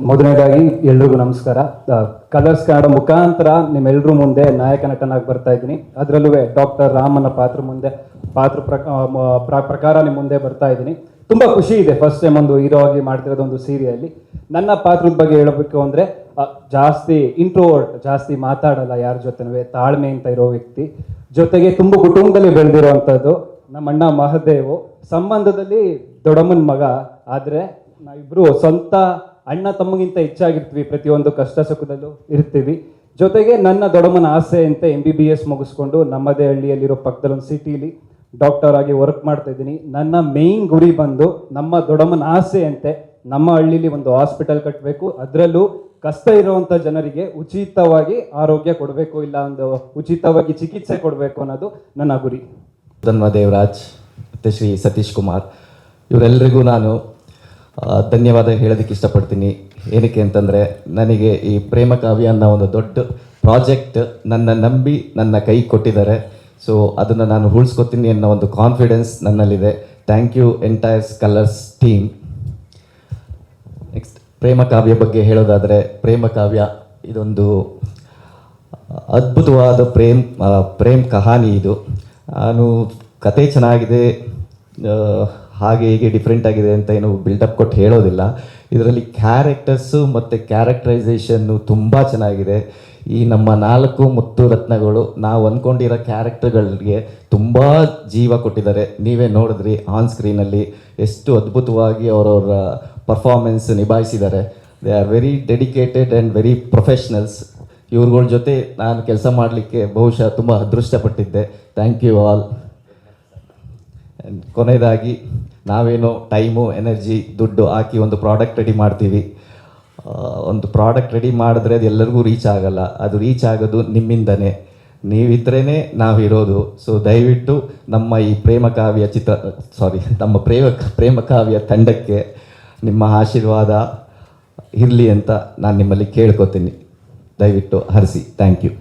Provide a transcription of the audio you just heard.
ಮೊದಲನೇದಾಗಿ ಎಲ್ರಿಗೂ ನಮಸ್ಕಾರ. ಕಲರ್ಸ್ ಕನ್ನಡ ಮುಖಾಂತರ ನಿಮ್ಮೆಲ್ಲರೂ ಮುಂದೆ ನಾಯಕ ನಟನಾಗಿ ಬರ್ತಾ ಇದ್ದೀನಿ. ಅದರಲ್ಲೂ ಡಾಕ್ಟರ್ ರಾಮನ ಪ್ರಕಾರ ನಿಮ್ಮ ಮುಂದೆ ಬರ್ತಾ ಇದ್ದೀನಿ. ತುಂಬ ಖುಷಿ ಇದೆ ಫಸ್ಟ್ ಟೈಮ್ ಒಂದು ಹೀರೋ ಆಗಿ ಮಾಡ್ತಿರೋದು ಒಂದು ಸೀರಿಯಲ್ಲಿ. ನನ್ನ ಪಾತ್ರದ ಬಗ್ಗೆ ಹೇಳಬೇಕು ಅಂದರೆ ಜಾಸ್ತಿ ಇಂಟ್ರೋವರ್ಟ್, ಜಾಸ್ತಿ ಮಾತಾಡಲ್ಲ ಯಾರ ಜೊತೆನೂ, ತಾಳ್ಮೆ ಅಂತ ಇರೋ ವ್ಯಕ್ತಿ. ಜೊತೆಗೆ ತುಂಬ ಕುಟುಂಬದಲ್ಲಿ ಬೆಳೆದಿರೋವಂಥದ್ದು. ನಮ್ಮ ಅಣ್ಣ ಮಹದೇವು ಸಂಬಂಧದಲ್ಲಿ ದೊಡ್ಡಮ್ಮನ ಮಗ, ಆದರೆ ನಾವಿಬ್ಬರು ಸ್ವಂತ ಅಣ್ಣ ತಮ್ಮಗಿಂತ ಹೆಚ್ಚಾಗಿರ್ತೀವಿ, ಪ್ರತಿಯೊಂದು ಕಷ್ಟ ಸುಖದಲ್ಲೂ ಇರ್ತೀವಿ. ಜೊತೆಗೆ ನನ್ನ ದೊಡ್ಡಮ್ಮನ ಆಸೆ ಅಂತ MBBS ಮುಗಿಸ್ಕೊಂಡು ನಮ್ಮದೇ ಹಳ್ಳಿಯಲ್ಲಿರೋ ಪಕ್ಕದಲ್ಲೊಂದು ಸಿಟಿಲಿ ಡಾಕ್ಟರ್ ಆಗಿ ವರ್ಕ್ ಮಾಡ್ತಾ ಇದ್ದೀನಿ. ನನ್ನ ಮೇಯ್ನ್ ಗುರಿ ಬಂದು ನಮ್ಮ ದೊಡ್ಡಮ್ಮನ ಆಸೆ ಅಂತೆ ನಮ್ಮ ಹಳ್ಳಿಲಿ ಒಂದು ಹಾಸ್ಪಿಟಲ್ ಕಟ್ಟಬೇಕು, ಅದರಲ್ಲೂ ಕಷ್ಟ ಇರುವಂಥ ಜನರಿಗೆ ಉಚಿತವಾಗಿ ಆರೋಗ್ಯ ಕೊಡಬೇಕು, ಇಲ್ಲ ಒಂದು ಉಚಿತವಾಗಿ ಚಿಕಿತ್ಸೆ ಕೊಡಬೇಕು ಅನ್ನೋದು ನನ್ನ ಗುರಿ. ದೇವರಾಜ್ ಮತ್ತು ಶ್ರೀ ಸತೀಶ್ ಕುಮಾರ್ ಇವರೆಲ್ಲರಿಗೂ ನಾನು ಧನ್ಯವಾದ ಹೇಳೋದಕ್ಕೆ ಇಷ್ಟಪಡ್ತೀನಿ. ಏನಕ್ಕೆ ಅಂತಂದರೆ, ನನಗೆ ಈ ಪ್ರೇಮ ಕಾವ್ಯ ಅನ್ನೋ ಒಂದು ದೊಡ್ಡ ಪ್ರಾಜೆಕ್ಟ್ ನನ್ನ ನಂಬಿ ನನ್ನ ಕೈ ಕೊಟ್ಟಿದ್ದಾರೆ. ಸೊ ಅದನ್ನು ನಾನು ಉಳಿಸ್ಕೊತೀನಿ ಅನ್ನೋ ಒಂದು ಕಾನ್ಫಿಡೆನ್ಸ್ ನನ್ನಲ್ಲಿದೆ. Thank you entire Colors team. Next Prema Kavya ಬಗ್ಗೆ ಹೇಳೋದಾದರೆ, ಪ್ರೇಮ ಕಾವ್ಯ ಇದೊಂದು ಅದ್ಭುತವಾದ ಪ್ರೇಮ್ ಕಹಾನಿ. ಇದು ನಾನು ಕತೆ ಚೆನ್ನಾಗಿದೆ, ಹಾಗೆ ಹೀಗೆ ಡಿಫ್ರೆಂಟ್ ಆಗಿದೆ ಅಂತ ಏನು ಬಿಲ್ಡಪ್ ಕೊಟ್ಟು ಹೇಳೋದಿಲ್ಲ. ಇದರಲ್ಲಿ ಕ್ಯಾರೆಕ್ಟರ್ಸು ಮತ್ತು ಕ್ಯಾರೆಕ್ಟರೈಸೇಷನ್ನು ತುಂಬ ಚೆನ್ನಾಗಿದೆ. ಈ ನಮ್ಮ 4 ಮುತ್ತು ರತ್ನಗಳು ನಾವು ಅಂದ್ಕೊಂಡಿರೋ ಕ್ಯಾರೆಕ್ಟರ್ಗಳಿಗೆ ತುಂಬ ಜೀವ ಕೊಟ್ಟಿದ್ದಾರೆ. ನೀವೇ ನೋಡಿದ್ರಿ ಆನ್ ಸ್ಕ್ರೀನಲ್ಲಿ ಎಷ್ಟು ಅದ್ಭುತವಾಗಿ ಅವರವರ ಪರ್ಫಾರ್ಮೆನ್ಸ್ ನಿಭಾಯಿಸಿದ್ದಾರೆ. They are very dedicated and very professionals. ಇವ್ರುಗಳ ಜೊತೆ ನಾನು ಕೆಲಸ ಮಾಡಲಿಕ್ಕೆ ಬಹುಶಃ ತುಂಬ ಅದೃಷ್ಟಪಟ್ಟಿದ್ದೆ. Thank you all. ಕೊನೆಯದಾಗಿ, ನಾವೇನೋ ಟೈಮು, ಎನರ್ಜಿ, ದುಡ್ಡು ಹಾಕಿ ಒಂದು ಪ್ರಾಡಕ್ಟ್ ರೆಡಿ ಮಾಡ್ತೀವಿ. ಒಂದು ಪ್ರಾಡಕ್ಟ್ ರೆಡಿ ಮಾಡಿದ್ರೆ ಅದು ಎಲ್ಲರಿಗೂ ರೀಚ್ ಆಗಲ್ಲ. ಅದು ರೀಚ್ ಆಗೋದು ನಿಮ್ಮಿಂದನೇ, ನೀವಿದ್ರೇ ನಾವಿರೋದು. ಸೊ ದಯವಿಟ್ಟು ನಮ್ಮ ಈ ನಮ್ಮ ಪ್ರೇಮ ಕಾವ್ಯ ತಂಡಕ್ಕೆ ನಿಮ್ಮ ಆಶೀರ್ವಾದ ಇರಲಿ ಅಂತ ನಾನು ನಿಮ್ಮಲ್ಲಿ ಕೇಳ್ಕೊತೀನಿ. ದಯವಿಟ್ಟು ಹರಿಸಿ. Thank you.